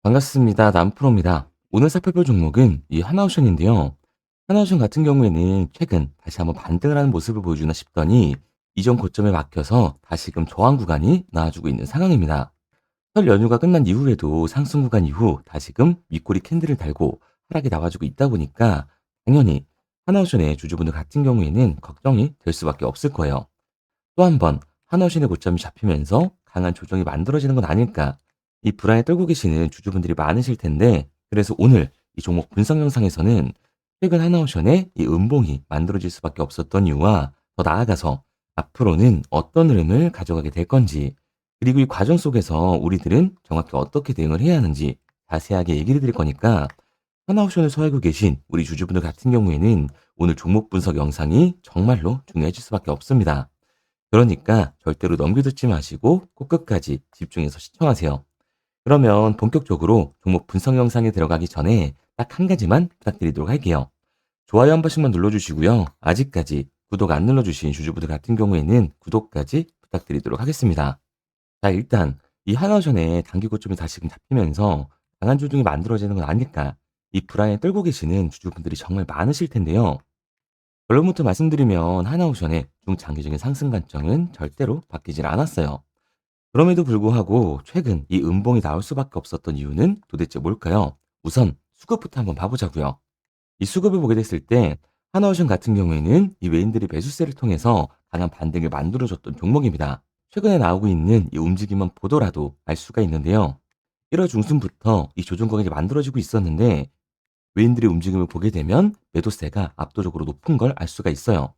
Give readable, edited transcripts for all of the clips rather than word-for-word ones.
반갑습니다. 남프로입니다. 오늘 살펴볼 종목은 이 하나오션인데요. 하나오션 같은 경우에는 최근 다시 한번 반등을 하는 모습을 보여주나 싶더니 이전 고점에 막혀서 다시금 저항 구간이 나와주고 있는 상황입니다. 설 연휴가 끝난 이후에도 상승 구간 이후 다시금 윗꼬리 캔들을 달고 하락이 나와주고 있다 보니까 당연히 하나오션의 주주분들 같은 경우에는 걱정이 될 수밖에 없을 거예요. 또 한 번 하나오션의 고점이 잡히면서 강한 조정이 만들어지는 건 아닐까, 이 불안에 떨고 계시는 주주분들이 많으실 텐데, 그래서 오늘 이 종목 분석 영상에서는 최근 하나오션의 이 음봉이 만들어질 수밖에 없었던 이유와 더 나아가서 앞으로는 어떤 흐름을 가져가게 될 건지, 그리고 이 과정 속에서 우리들은 정확히 어떻게 대응을 해야 하는지 자세하게 얘기를 드릴 거니까, 하나옵션을 소유하고 계신 우리 주주분들 같은 경우에는 오늘 종목 분석 영상이 정말로 중요해질 수밖에 없습니다. 그러니까 절대로 넘겨듣지 마시고 꼭 끝까지 집중해서 시청하세요. 그러면 본격적으로 종목 분석 영상에 들어가기 전에 딱 한 가지만 부탁드리도록 할게요. 좋아요 한 번씩만 눌러주시고요. 아직까지 구독 안 눌러주신 주주분들 같은 경우에는 구독까지 부탁드리도록 하겠습니다. 자, 일단 이 하나전에 단기 고점이 다시금 잡히면서 강한 조정이 만들어지는 건 아닐까, 이 불안에 떨고 계시는 주주분들이 정말 많으실 텐데요. 결론부터 말씀드리면 하나오션의 중장기적인 상승 관점은 절대로 바뀌질 않았어요. 그럼에도 불구하고 최근 이 음봉이 나올 수밖에 없었던 이유는 도대체 뭘까요? 우선 수급부터 한번 봐보자고요. 이 수급을 보게 됐을 때 하나오션 같은 경우에는 이 외인들이 매수세를 통해서 강한 반등을 만들어줬던 종목입니다. 최근에 나오고 있는 이 움직임만 보더라도 알 수가 있는데요. 1월 중순부터 이 조정권이 만들어지고 있었는데 외인들의 움직임을 보게 되면 매도세가 압도적으로 높은 걸 알 수가 있어요.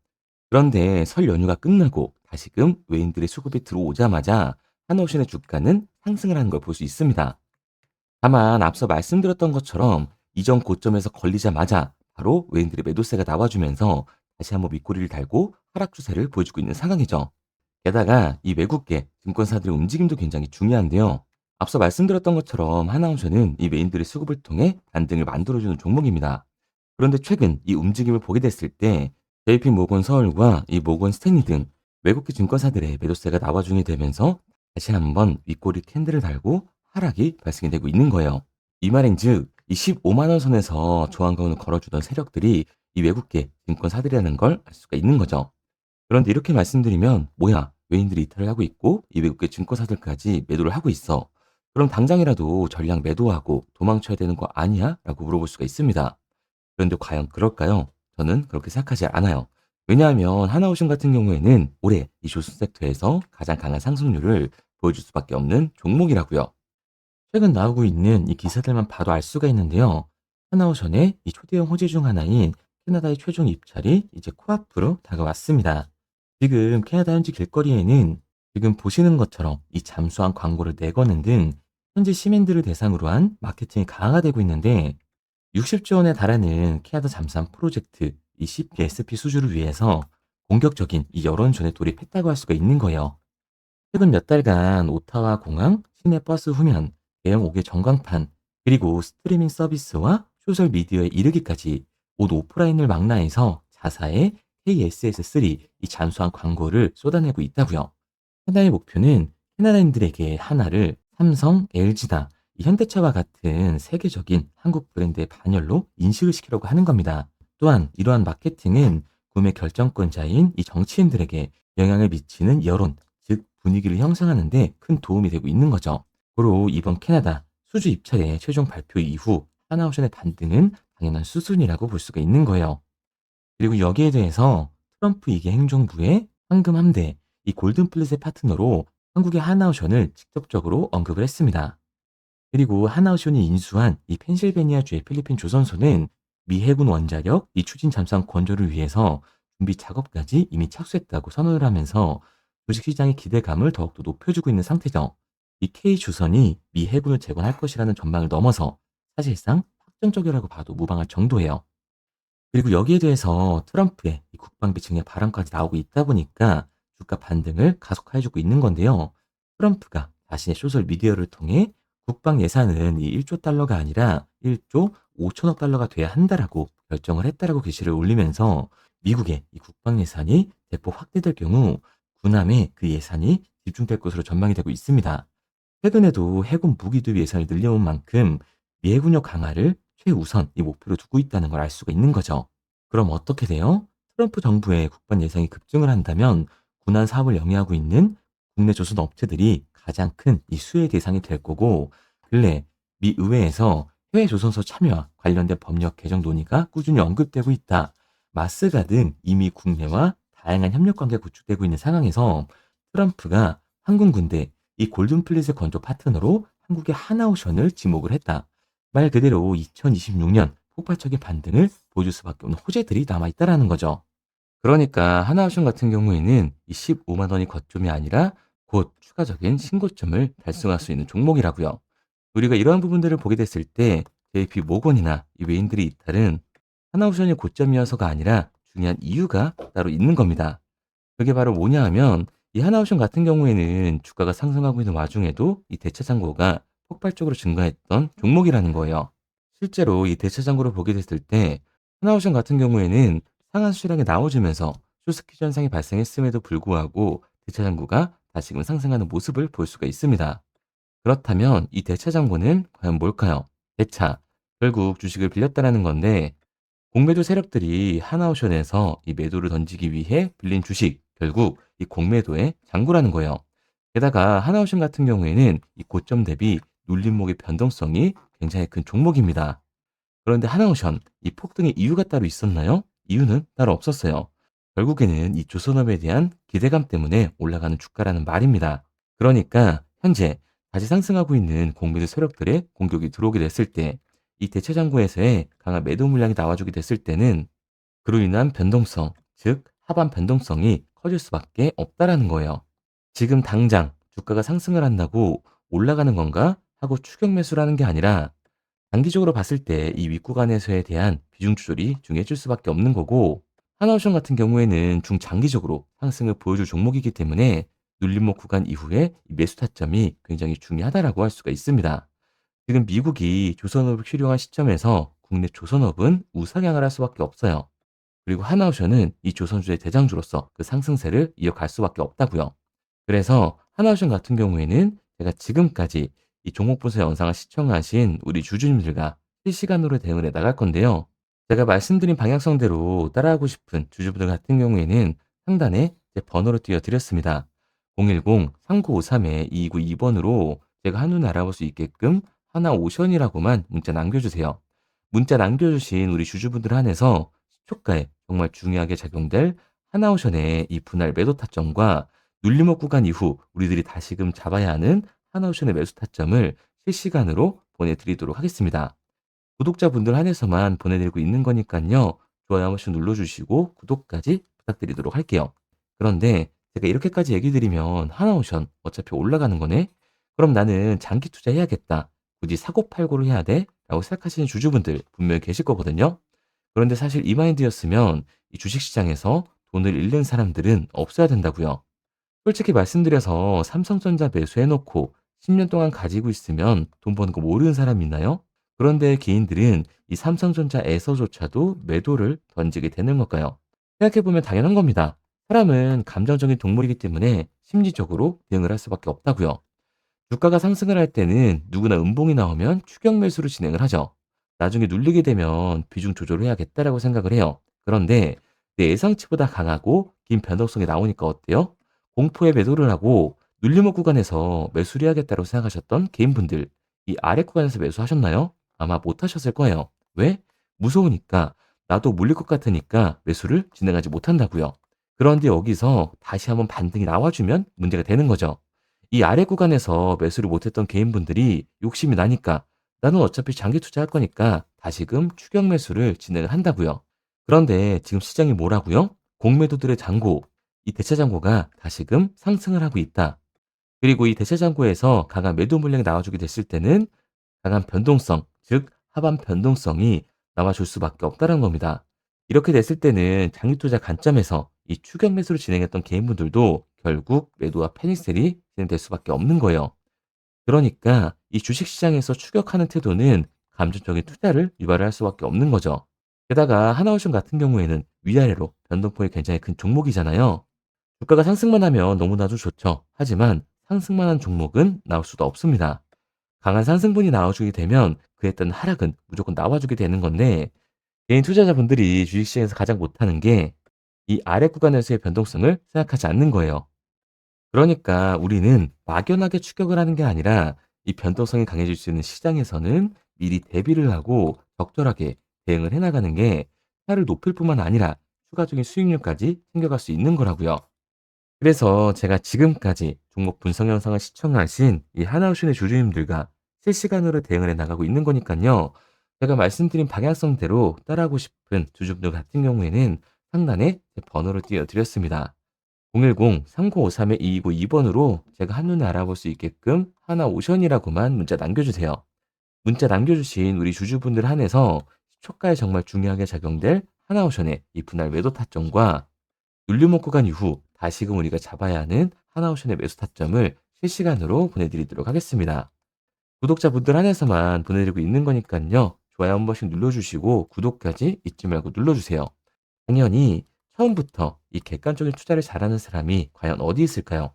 그런데 설 연휴가 끝나고 다시금 외인들의 수급이 들어오자마자 한오션의 주가는 상승을 하는 걸 볼 수 있습니다. 다만 앞서 말씀드렸던 것처럼 이전 고점에서 걸리자마자 바로 외인들의 매도세가 나와주면서 다시 한번 밑꼬리를 달고 하락 추세를 보여주고 있는 상황이죠. 게다가 이 외국계 증권사들의 움직임도 굉장히 중요한데요. 앞서 말씀드렸던 것처럼 하나옵션은 이 메인들의 수급을 통해 반등을 만들어주는 종목입니다. 그런데 최근 이 움직임을 보게 됐을 때 JP 모건 서울과 이 모건 스탠리 등 외국계 증권사들의 매도세가 나와주게 되면서 다시 한번 윗꼬리 캔들을 달고 하락이 발생이 되고 있는 거예요. 이 말인즉 이 15만 원 선에서 저항권을 걸어주던 세력들이 이 외국계 증권사들이라는 걸 알 수가 있는 거죠. 그런데 이렇게 말씀드리면 "뭐야? 외인들이 이탈을 하고 있고 이 외국계 증권사들까지 매도를 하고 있어. 그럼 당장이라도 전량 매도하고 도망쳐야 되는 거 아니야?" 라고 물어볼 수가 있습니다. 그런데 과연 그럴까요? 저는 그렇게 생각하지 않아요. 왜냐하면 하나오션 같은 경우에는 올해 이 조선 섹터에서 가장 강한 상승률을 보여줄 수밖에 없는 종목이라고요. 최근 나오고 있는 이 기사들만 봐도 알 수가 있는데요. 하나오션의 이 초대형 호재 중 하나인 캐나다의 최종 입찰이 이제 코앞으로 다가왔습니다. 지금 캐나다 현지 길거리에는 지금 보시는 것처럼 이 잠수함 광고를 내거는 등 현지 시민들을 대상으로 한 마케팅이 강화되고 있는데, 60조 원에 달하는 캐나다 잠수함 프로젝트 이 CPSP 수주를 위해서 본격적인 이 여론전에 돌입했다고 할 수가 있는 거예요. 최근 몇 달간 오타와 공항, 시내 버스 후면, 대형 옥외 전광판, 그리고 스트리밍 서비스와 소셜 미디어에 이르기까지 모두 오프라인을 망라해서 자사의 KSS3 이 잠수함 광고를 쏟아내고 있다고요. 하나의 목표는 캐나다인들에게 하나를 삼성, LG다, 이 현대차와 같은 세계적인 한국 브랜드의 반열로 인식을 시키려고 하는 겁니다. 또한 이러한 마케팅은 구매 결정권자인 이 정치인들에게 영향을 미치는 여론, 즉 분위기를 형성하는 데 큰 도움이 되고 있는 거죠. 고로 이번 캐나다 수주 입찰의 최종 발표 이후 하나오션의 반등은 당연한 수순이라고 볼 수가 있는 거예요. 그리고 여기에 대해서 트럼프 2기 행정부의 황금 함대, 이 골든플릿의 파트너로 한국의 하나오션을 직접적으로 언급을 했습니다. 그리고 하나오션이 인수한 이 펜실베니아주의 필리핀 조선소는 미 해군 원자력 이 추진 잠수함 건조를 위해서 준비 작업까지 이미 착수했다고 선언을 하면서 주식시장의 기대감을 더욱더 높여주고 있는 상태죠. 이 K주선이 미 해군을 재건할 것이라는 전망을 넘어서 사실상 확정적이라고 봐도 무방할 정도예요. 그리고 여기에 대해서 트럼프의 이 국방비 증액 발언까지 나오고 있다 보니까 주가 반등을 가속화해주고 있는 건데요. 트럼프가 자신의 소셜 미디어를 통해 국방 예산은 이 1조 달러가 아니라 1조 5천억 달러가 돼야 한다라고 결정을 했다라고 게시를 올리면서 미국의 이 국방 예산이 대폭 확대될 경우 군함에 그 예산이 집중될 것으로 전망이 되고 있습니다. 최근에도 해군 무기도 예산을 늘려온 만큼 미 해군력 강화를 최우선 이 목표로 두고 있다는 걸 알 수가 있는 거죠. 그럼 어떻게 돼요? 트럼프 정부의 국방 예산이 급증을 한다면 군안 사업을 영위하고 있는 국내 조선 업체들이 가장 큰 이 수혜 대상이 될 거고, 근래 미 의회에서 해외 조선소 참여와 관련된 법령 개정 논의가 꾸준히 언급되고 있다. 마스가 등 이미 국내와 다양한 협력 관계가 구축되고 있는 상황에서 트럼프가 한국 군대 이 골든플릿의 건조 파트너로 한국의 하나오션을 지목을 했다. 말 그대로 2026년 폭발적인 반등을 보여줄 수밖에 없는 호재들이 남아있다라는 거죠. 그러니까 하나오션 같은 경우에는 이 15만 원이 거점이 아니라 곧 추가적인 신고점을 달성할 수 있는 종목이라고요. 우리가 이러한 부분들을 보게 됐을 때 JP 모건이나 이 외인들이 잇따른 하나옵션이 고점이어서가 아니라 중요한 이유가 따로 있는 겁니다. 그게 바로 뭐냐 하면 이 하나옵션 같은 경우에는 주가가 상승하고 있는 와중에도 이 대차 잔고가 폭발적으로 증가했던 종목이라는 거예요. 실제로 이 대차 잔고를 보게 됐을 때 하나옵션 같은 경우에는 상한 수량이 나와주면서 쇼스퀴즈 현상이 발생했음에도 불구하고 대차 잔고가 다시금 상승하는 모습을 볼 수가 있습니다. 그렇다면 이 대차 잔고는 과연 뭘까요? 대차, 결국 주식을 빌렸다라는 건데 공매도 세력들이 하나오션에서 이 매도를 던지기 위해 빌린 주식, 결국 이 공매도의 장구라는 거예요. 게다가 하나오션 같은 경우에는 이 고점 대비 눌림목의 변동성이 굉장히 큰 종목입니다. 그런데 하나오션, 이 폭등의 이유가 따로 있었나요? 이유는 따로 없었어요. 결국에는 이 조선업에 대한 기대감 때문에 올라가는 주가라는 말입니다. 그러니까 현재 다시 상승하고 있는 공매도 세력들의 공격이 들어오게 됐을 때 이 대체 장고에서의 강한 매도 물량이 나와주게 됐을 때는 그로 인한 변동성, 즉 하반 변동성이 커질 수밖에 없다라는 거예요. 지금 당장 주가가 상승을 한다고 올라가는 건가 하고 추격 매수라는 게 아니라 단기적으로 봤을 때 이 윗구간에서에 대한 비중 조절이 중요해질 수밖에 없는 거고, 하나옵션 같은 경우에는 중장기적으로 상승을 보여줄 종목이기 때문에 눌림목 구간 이후에 이 매수 타점이 굉장히 중요하다라고 할 수가 있습니다. 지금 미국이 조선업을 필요한 시점에서 국내 조선업은 우상향을 할 수밖에 없어요. 그리고 하나오션은 이 조선주의 대장주로서 그 상승세를 이어갈 수밖에 없다고요. 그래서 하나오션 같은 경우에는 제가 지금까지 이 종목 분석 영상을 시청하신 우리 주주님들과 실시간으로 대응을 해 나갈 건데요. 제가 말씀드린 방향성대로 따라하고 싶은 주주분들 같은 경우에는 상단에 제 번호를 띄워드렸습니다. 010-3953-2292번으로 제가 한눈에 알아볼 수 있게끔 하나오션이라고만 문자 남겨주세요. 문자 남겨주신 우리 주주분들 한해서 시초가에 정말 중요하게 작용될 하나오션의 이 분할 매도 타점과 눌림목 구간 이후 우리들이 다시금 잡아야 하는 하나오션의 매수 타점을 실시간으로 보내드리도록 하겠습니다. 구독자분들 한해서만 보내드리고 있는 거니까요. 좋아요 한 번씩 눌러주시고 구독까지 부탁드리도록 할게요. 그런데 제가 이렇게까지 얘기 드리면 하나오션 어차피 올라가는 거네? 그럼 나는 장기 투자해야겠다. 굳이 사고팔고를 해야 돼? 라고 생각하시는 주주분들 분명히 계실 거거든요. 그런데 사실 이 마인드였으면 이 주식시장에서 돈을 잃는 사람들은 없어야 된다고요. 솔직히 말씀드려서 삼성전자 매수해 놓고 10년 동안 가지고 있으면 돈 버는 거 모르는 사람 있나요? 그런데 개인들은 이 삼성전자에서조차도 매도를 던지게 되는 걸까요? 생각해 보면 당연한 겁니다. 사람은 감정적인 동물이기 때문에 심리적으로 대응을 할 수밖에 없다고요. 주가가 상승을 할 때는 누구나 음봉이 나오면 추격 매수로 진행을 하죠. 나중에 눌리게 되면 비중 조절을 해야겠다라고 생각을 해요. 그런데 내 예상치보다 강하고 긴 변동성이 나오니까 어때요? 공포에 매도를 하고 눌림목 구간에서 매수를 해야겠다고 생각하셨던 개인분들, 이 아래 구간에서 매수하셨나요? 아마 못 하셨을 거예요. 왜? 무서우니까, 나도 물릴 것 같으니까 매수를 진행하지 못한다고요. 그런데 여기서 다시 한번 반등이 나와주면 문제가 되는 거죠. 이 아래 구간에서 매수를 못했던 개인분들이 욕심이 나니까 나는 어차피 장기 투자할 거니까 다시금 추격 매수를 진행을 한다고요. 그런데 지금 시장이 뭐라고요? 공매도들의 잔고, 이 대차 잔고가 다시금 상승을 하고 있다. 그리고 이 대차 잔고에서 강한 매도 물량이 나와주게 됐을 때는 강한 변동성, 즉 하반 변동성이 나와줄 수밖에 없다는 겁니다. 이렇게 됐을 때는 장기 투자 관점에서 이 추격 매수를 진행했던 개인분들도 결국 매도와 패닉셀이 진행될 수밖에 없는 거예요. 그러니까 이 주식시장에서 추격하는 태도는 감정적인 투자를 유발을 할 수밖에 없는 거죠. 게다가 하나오션 같은 경우에는 위아래로 변동폭이 굉장히 큰 종목이잖아요. 주가가 상승만 하면 너무나도 좋죠. 하지만 상승만 한 종목은 나올 수도 없습니다. 강한 상승분이 나와주게 되면 그에 따른 하락은 무조건 나와주게 되는 건데, 개인 투자자분들이 주식시장에서 가장 못하는 게 이 아래 구간에서의 변동성을 생각하지 않는 거예요. 그러니까 우리는 막연하게 추격을 하는 게 아니라 이 변동성이 강해질 수 있는 시장에서는 미리 대비를 하고 적절하게 대응을 해 나가는 게 차를 높일 뿐만 아니라 추가적인 수익률까지 챙겨갈 수 있는 거라고요. 그래서 제가 지금까지 종목 분석 영상을 시청하신 이 하나오션의 주주님들과 실시간으로 대응을 해 나가고 있는 거니까요. 제가 말씀드린 방향성대로 따라하고 싶은 주주분들 같은 경우에는 상단에 제 번호를 띄워 드렸습니다. 010-3953-2292번으로 제가 한눈에 알아볼 수 있게끔 하나오션이라고만 문자 남겨주세요. 문자 남겨주신 우리 주주분들 한해서 10초가에 정말 중요하게 작용될 하나오션의 이 분할 매도 타점과 눌림목 구간 이후 다시금 우리가 잡아야 하는 하나오션의 매수 타점을 실시간으로 보내드리도록 하겠습니다. 구독자분들 한해서만 보내드리고 있는 거니까요. 좋아요 한 번씩 눌러주시고 구독까지 잊지 말고 눌러주세요. 당연히 처음부터 이 객관적인 투자를 잘하는 사람이 과연 어디 있을까요?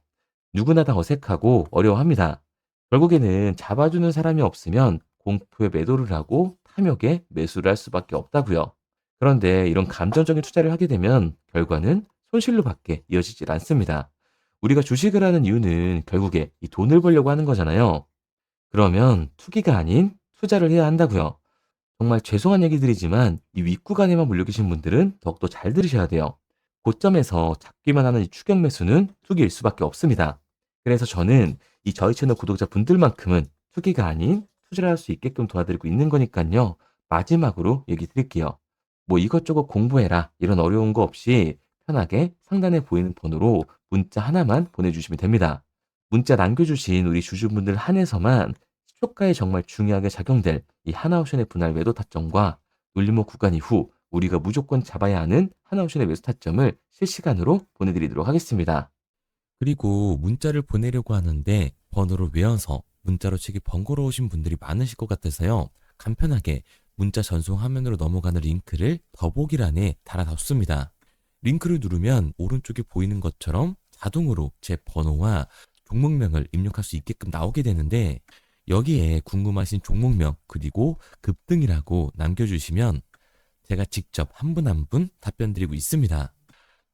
누구나 다 어색하고 어려워합니다. 결국에는 잡아주는 사람이 없으면 공포에 매도를 하고 탐욕에 매수를 할 수밖에 없다고요. 그런데 이런 감정적인 투자를 하게 되면 결과는 손실로 밖에 이어지질 않습니다. 우리가 주식을 하는 이유는 결국에 이 돈을 벌려고 하는 거잖아요. 그러면 투기가 아닌 투자를 해야 한다고요. 정말 죄송한 얘기 드리지만 이 윗구간에만 몰려 계신 분들은 더욱더 잘 들으셔야 돼요. 고점에서 잡기만 하는 이 추격 매수는 투기일 수밖에 없습니다. 그래서 저는 이 저희 채널 구독자분들만큼은 투기가 아닌 투자를 할 수 있게끔 도와드리고 있는 거니까요. 마지막으로 얘기 드릴게요. 뭐 이것저것 공부해라 이런 어려운 거 없이 편하게 상단에 보이는 번호로 문자 하나만 보내주시면 됩니다. 문자 남겨주신 우리 주주분들 한해서만 시초가에 정말 중요하게 작용될 이 하나옵션의 분할 매도 타점과 눌림목 구간 이후 우리가 무조건 잡아야 하는 하나옵션의 매수 타점을 실시간으로 보내드리도록 하겠습니다. 그리고 문자를 보내려고 하는데 번호를 외워서 문자로 치기 번거로우신 분들이 많으실 것 같아서요. 간편하게 문자 전송 화면으로 넘어가는 링크를 더보기란에 달아놨습니다. 링크를 누르면 오른쪽에 보이는 것처럼 자동으로 제 번호와 종목명을 입력할 수 있게끔 나오게 되는데, 여기에 궁금하신 종목명 그리고 급등이라고 남겨주시면 제가 직접 한 분 한 분 답변 드리고 있습니다.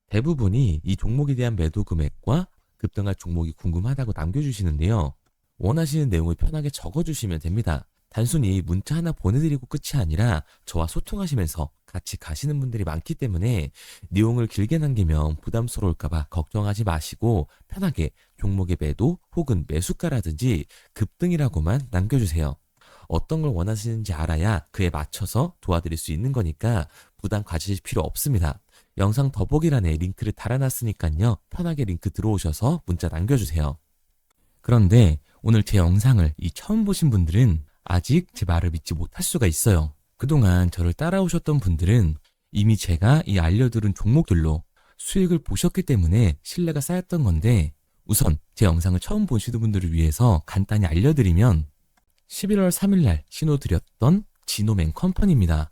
대부분이 이 종목에 대한 매도 금액과 급등할 종목이 궁금하다고 남겨주시는데요. 원하시는 내용을 편하게 적어주시면 됩니다. 단순히 문자 하나 보내드리고 끝이 아니라 저와 소통하시면서 같이 가시는 분들이 많기 때문에 내용을 길게 남기면 부담스러울까봐 걱정하지 마시고 편하게 종목의 매도 혹은 매수가라든지 급등이라고만 남겨주세요. 어떤 걸 원하시는지 알아야 그에 맞춰서 도와드릴 수 있는 거니까 부담 가지실 필요 없습니다. 영상 더보기란에 링크를 달아놨으니까요. 편하게 링크 들어오셔서 문자 남겨주세요. 그런데 오늘 제 영상을 처음 보신 분들은 아직 제 말을 믿지 못할 수가 있어요. 그동안 저를 따라오셨던 분들은 이미 제가 알려드린 종목들로 수익을 보셨기 때문에 신뢰가 쌓였던 건데, 우선 제 영상을 처음 보시는 분들을 위해서 간단히 알려드리면 11월 3일날 신호드렸던 지노맨 컴퍼니입니다.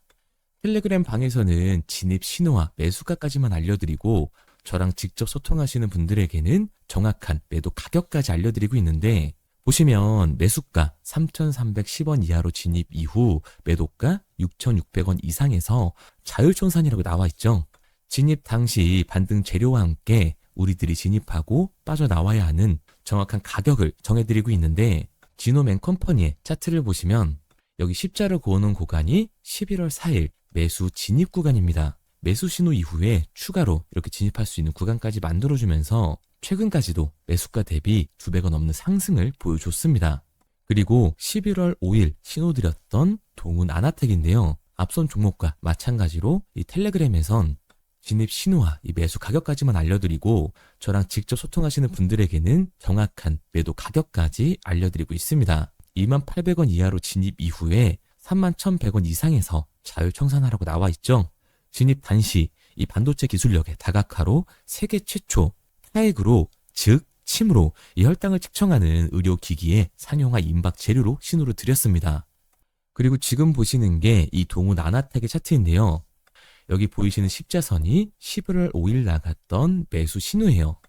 텔레그램 방에서는 진입 신호와 매수가까지만 알려드리고 저랑 직접 소통하시는 분들에게는 정확한 매도 가격까지 알려드리고 있는데, 보시면 매수가 3,310원 이하로 진입 이후 매도가 6,600원 이상에서 자율청산이라고 나와 있죠. 진입 당시 반등 재료와 함께 우리들이 진입하고 빠져나와야 하는 정확한 가격을 정해드리고 있는데, 지노맨 컴퍼니의 차트를 보시면 여기 십자를 그어놓은 구간이 11월 4일 매수 진입 구간입니다. 매수 신호 이후에 추가로 이렇게 진입할 수 있는 구간까지 만들어주면서 최근까지도 매수가 대비 2배가 넘는 상승을 보여줬습니다. 그리고 11월 5일 신호드렸던 동훈 아나텍인데요. 앞선 종목과 마찬가지로 이 텔레그램에선 진입 신호와 이 매수 가격까지만 알려드리고 저랑 직접 소통하시는 분들에게는 정확한 매도 가격까지 알려드리고 있습니다. 28,000원 이하로 진입 이후에 31,100원 이상에서 자율청산하라고 나와 있죠. 진입 단시 이 반도체 기술력의 다각화로 세계 최초 타액으로, 즉 침으로 이 혈당을 측정하는 의료기기의 상용화 임박 재료로 신호를 드렸습니다. 그리고 지금 보시는 게 이 동훈 아나텍의 차트인데요. 여기 보이시는 십자선이 11월 5일 나갔던 매수 신호예요.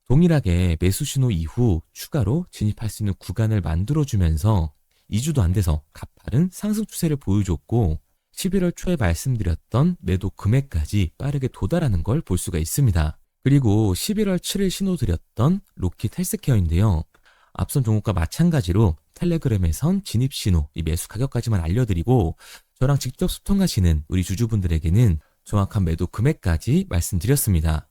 동일하게 매수 신호 이후 추가로 진입할 수 있는 구간을 만들어주면서 2주도 안 돼서 가파른 상승 추세를 보여줬고 11월 초에 말씀드렸던 매도 금액까지 빠르게 도달하는 걸 볼 수가 있습니다. 그리고 11월 7일 신호 드렸던 로킷 헬스케어인데요. 앞선 종목과 마찬가지로 텔레그램에선 진입 신호, 이 매수 가격까지만 알려드리고 저랑 직접 소통하시는 우리 주주분들에게는 정확한 매도 금액까지 말씀드렸습니다.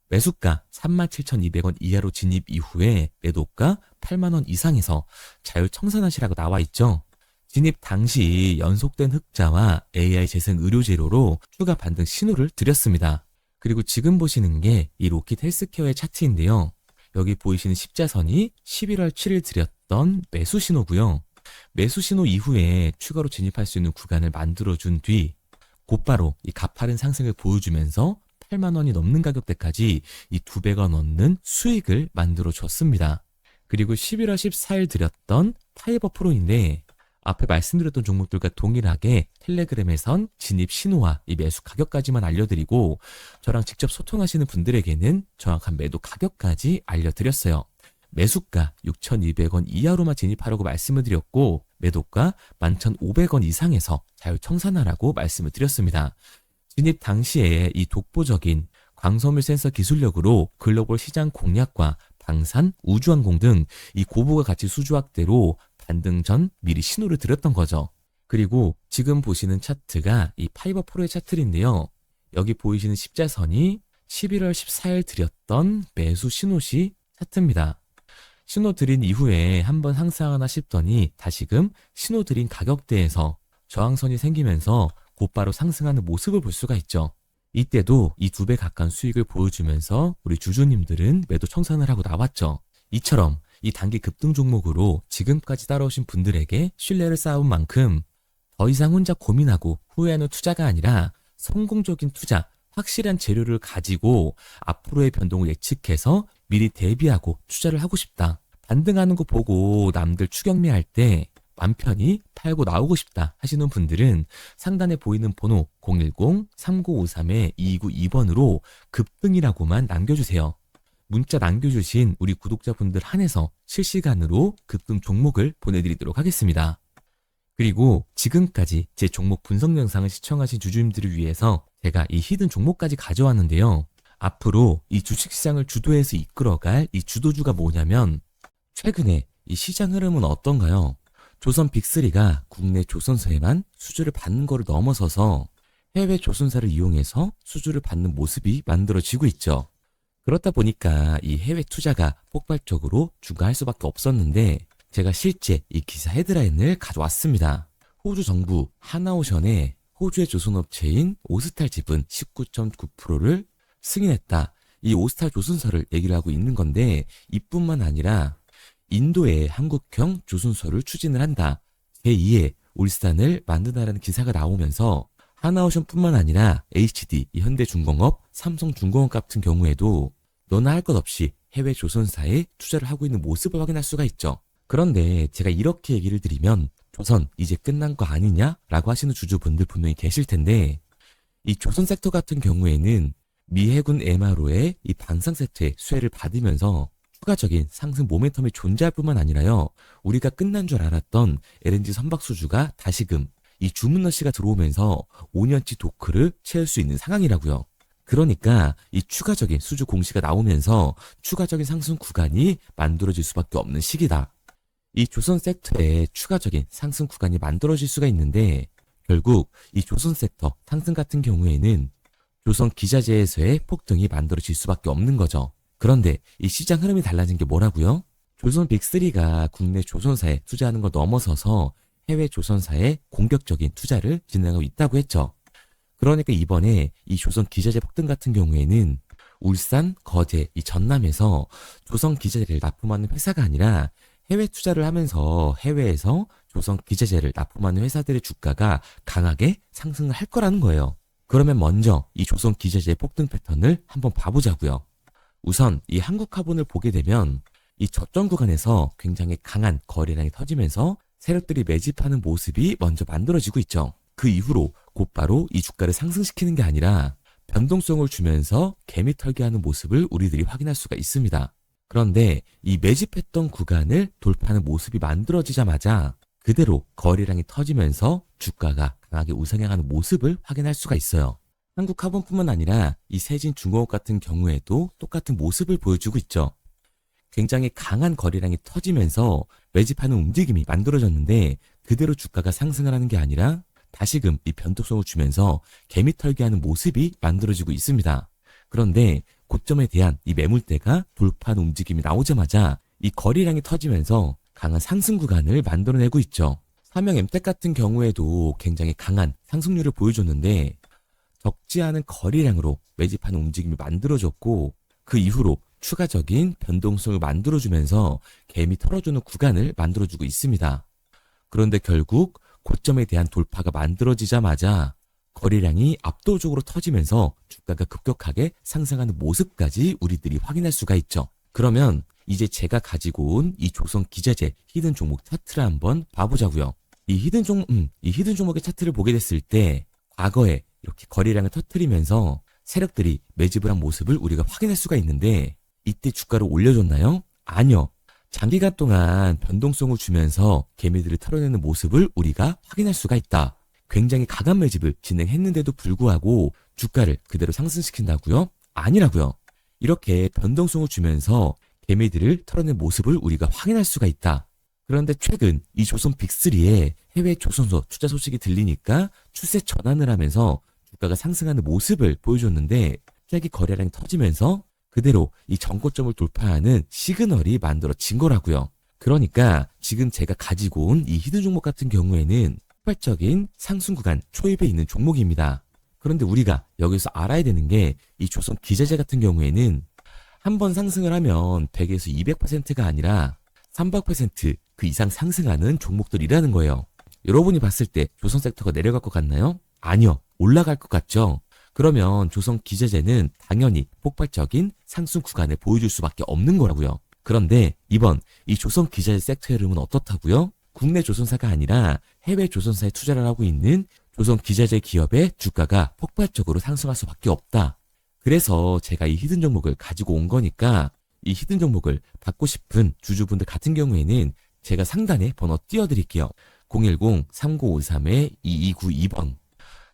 매수가 37,200원 이하로 진입 이후에 매도가 8만원 이상에서 자율 청산하시라고 나와 있죠. 진입 당시 연속된 흑자와 AI 재생 의료 재료로 추가 반등 신호를 드렸습니다. 그리고 지금 보시는 게 이 로킷 헬스케어의 차트인데요. 여기 보이시는 십자선이 11월 7일 드렸던 매수 신호고요. 매수 신호 이후에 추가로 진입할 수 있는 구간을 만들어준 뒤 곧바로 이 가파른 상승을 보여주면서 8만 원이 넘는 가격대까지 이 2배가 넘는 수익을 만들어 줬습니다. 그리고 11월 14일 드렸던 파이버 프로인데 앞에 말씀드렸던 종목들과 동일하게 텔레그램에선 진입 신호와 이 매수 가격까지만 알려드리고 저랑 직접 소통하시는 분들에게는 정확한 매도 가격까지 알려드렸어요. 매수가 6,200원 이하로만 진입하라고 말씀을 드렸고 매도가 11,500원 이상에서 자율 청산하라고 말씀을 드렸습니다. 진입 당시에 이 독보적인 광섬유 센서 기술력으로 글로벌 시장 공략과 방산, 우주항공 등 이 고부가 가치 수주 확대로 반등 전 미리 신호를 드렸던 거죠. 그리고 지금 보시는 차트가 이 파이버 프로의 차트인데요. 여기 보이시는 십자선이 11월 14일 드렸던 매수 신호시 차트입니다. 신호 드린 이후에 한번 상승하나 싶더니 다시금 신호 드린 가격대에서 저항선이 생기면서 곧바로 상승하는 모습을 볼 수가 있죠. 이때도 이 2배 가까운 수익을 보여주면서 우리 주주님들은 매도 청산을 하고 나왔죠. 이처럼 이 단기 급등 종목으로 지금까지 따라오신 분들에게 신뢰를 쌓은 만큼 더 이상 혼자 고민하고 후회하는 투자가 아니라 성공적인 투자, 확실한 재료를 가지고 앞으로의 변동을 예측해서 미리 대비하고 투자를 하고 싶다. 반등하는 거 보고 남들 추격매할 때 맘 편히 팔고 나오고 싶다 하시는 분들은 상단에 보이는 번호 010-3953-2292번으로 급등이라고만 남겨주세요. 문자 남겨주신 우리 구독자분들 한해서 실시간으로 급등 종목을 보내드리도록 하겠습니다. 그리고 지금까지 제 종목 분석 영상을 시청하신 주주님들을 위해서 제가 이 히든 종목까지 가져왔는데요. 앞으로 이 주식시장을 주도해서 이끌어갈 이 주도주가 뭐냐면 최근에 이 시장 흐름은 어떤가요? 조선 빅3가 국내 조선사에만 수주를 받는 거를 넘어서서 해외 조선사를 이용해서 수주를 받는 모습이 만들어지고 있죠. 그렇다 보니까 이 해외 투자가 폭발적으로 증가할 수밖에 없었는데 제가 실제 이 기사 헤드라인을 가져왔습니다. 호주 정부 하나오션에 호주의 조선업체인 오스탈 지분 19.9%를 승인했다. 이 오스탈 조선사를 얘기를 하고 있는 건데 이뿐만 아니라 인도에 한국형 조선소를 추진을 한다. 제2의 울산을 만든다라는 기사가 나오면서 하나오션뿐만 아니라 HD, 현대중공업, 삼성중공업 같은 경우에도 너나 할 것 없이 해외 조선사에 투자를 하고 있는 모습을 확인할 수가 있죠. 그런데 제가 이렇게 얘기를 드리면 조선 이제 끝난 거 아니냐라고 하시는 주주분들 분명히 계실 텐데 이 조선 섹터 같은 경우에는 미 해군 MRO의 이 방산 세트의 수혜를 받으면서 추가적인 상승 모멘텀이 존재할 뿐만 아니라요. 우리가 끝난 줄 알았던 LNG 선박 수주가 다시금 이 주문러시가 들어오면서 5년치 도크를 채울 수 있는 상황이라고요. 그러니까 이 추가적인 수주 공시가 나오면서 추가적인 상승 구간이 만들어질 수밖에 없는 시기다. 이 조선 섹터에 추가적인 상승 구간이 만들어질 수가 있는데 결국 이 조선 섹터 상승 같은 경우에는 조선 기자재에서의 폭등이 만들어질 수밖에 없는 거죠. 그런데 이 시장 흐름이 달라진 게 뭐라고요? 조선 빅3가 국내 조선사에 투자하는 걸 넘어서서 해외 조선사에 공격적인 투자를 진행하고 있다고 했죠. 그러니까 이번에 이 조선 기자재 폭등 같은 경우에는 울산, 거제, 이 전남에서 조선 기자재를 납품하는 회사가 아니라 해외 투자를 하면서 해외에서 조선 기자재를 납품하는 회사들의 주가가 강하게 상승을 할 거라는 거예요. 그러면 먼저 이 조선 기자재의 폭등 패턴을 한번 봐보자고요. 우선 이 한국화본을 보게 되면 이 저점 구간에서 굉장히 강한 거래량이 터지면서 세력들이 매집하는 모습이 먼저 만들어지고 있죠. 그 이후로 곧바로 이 주가를 상승시키는 게 아니라 변동성을 주면서 개미 털기하는 모습을 우리들이 확인할 수가 있습니다. 그런데 이 매집했던 구간을 돌파하는 모습이 만들어지자마자 그대로 거래량이 터지면서 주가가 강하게 우상향하는 모습을 확인할 수가 있어요. 한국화본뿐만 아니라 이 세진중공업 같은 경우에도 똑같은 모습을 보여주고 있죠. 굉장히 강한 거래량이 터지면서 매집하는 움직임이 만들어졌는데 그대로 주가가 상승을 하는 게 아니라 다시금 이 변동성을 주면서 개미 털기하는 모습이 만들어지고 있습니다. 그런데 고점에 대한 이 매물대가 돌파하는 움직임이 나오자마자 이 거래량이 터지면서 강한 상승 구간을 만들어내고 있죠. 삼형 엠텍 같은 경우에도 굉장히 강한 상승률을 보여줬는데 적지 않은 거래량으로 매집하는 움직임이 만들어졌고 그 이후로 추가적인 변동성을 만들어주면서 개미 털어주는 구간을 만들어주고 있습니다. 그런데 결국 고점에 대한 돌파가 만들어지자마자 거래량이 압도적으로 터지면서 주가가 급격하게 상승하는 모습까지 우리들이 확인할 수가 있죠. 그러면 이제 제가 가지고 온 이 조선 기자재 히든 종목 차트를 한번 봐보자고요. 이 히든 종목의 차트를 보게 됐을 때 과거에 이렇게 거래량을 터뜨리면서 세력들이 매집을 한 모습을 우리가 확인할 수가 있는데 이때 주가를 올려줬나요? 아니요. 장기간 동안 변동성을 주면서 개미들을 털어내는 모습을 우리가 확인할 수가 있다. 굉장히 강한 매집을 진행했는데도 불구하고 주가를 그대로 상승시킨다고요? 아니라고요. 이렇게 변동성을 주면서 개미들을 털어낸 모습을 우리가 확인할 수가 있다. 그런데 최근 이 조선 빅3의 해외 조선소 투자 소식이 들리니까 추세 전환을 하면서 주가가 상승하는 모습을 보여줬는데 갑자기 거래량이 터지면서 그대로 이 전고점을 돌파하는 시그널이 만들어진 거라고요. 그러니까 지금 제가 가지고 온 이 히든 종목 같은 경우에는 폭발적인 상승 구간 초입에 있는 종목입니다. 그런데 우리가 여기서 알아야 되는 게 이 조선 기자재 같은 경우에는 한번 상승을 하면 100에서 200%가 아니라 300%그 이상 상승하는 종목들이라는 거예요. 여러분이 봤을 때 조선 섹터가 내려갈 것 같나요? 아니요. 올라갈 것 같죠? 그러면 조선 기자재는 당연히 폭발적인 상승 구간을 보여줄 수밖에 없는 거라고요. 그런데 이번 이 조선 기자재 섹터의 흐름은 어떻다고요? 국내 조선사가 아니라 해외 조선사에 투자를 하고 있는 조선 기자재 기업의 주가가 폭발적으로 상승할 수밖에 없다. 그래서 제가 이 히든 종목을 가지고 온 거니까 이 히든 종목을 받고 싶은 주주분들 같은 경우에는 제가 상단에 번호 띄워드릴게요. 010-3953-2292번.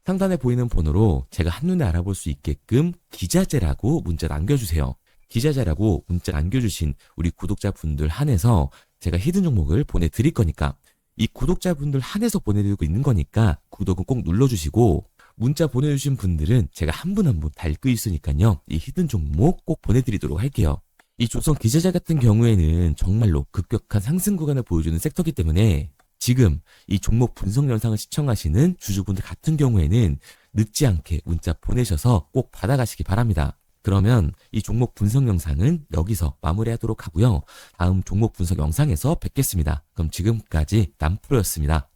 상단에 보이는 번호로 제가 한눈에 알아볼 수 있게끔 기자재라고 문자 남겨주세요. 기자재라고 문자 남겨주신 우리 구독자분들 한해서 제가 히든 종목을 보내드릴 거니까 이 구독자분들 한해서 보내드리고 있는 거니까 구독은 꼭 눌러주시고 문자 보내주신 분들은 제가 한 분 한 분 다 읽고 있으니까요. 이 히든 종목 꼭 보내드리도록 할게요. 이 조선 기자재 같은 경우에는 정말로 급격한 상승 구간을 보여주는 섹터이기 때문에 지금 이 종목 분석 영상을 시청하시는 주주분들 같은 경우에는 늦지 않게 문자 보내셔서 꼭 받아가시기 바랍니다. 그러면 이 종목 분석 영상은 여기서 마무리하도록 하고요. 다음 종목 분석 영상에서 뵙겠습니다. 그럼 지금까지 남프로였습니다.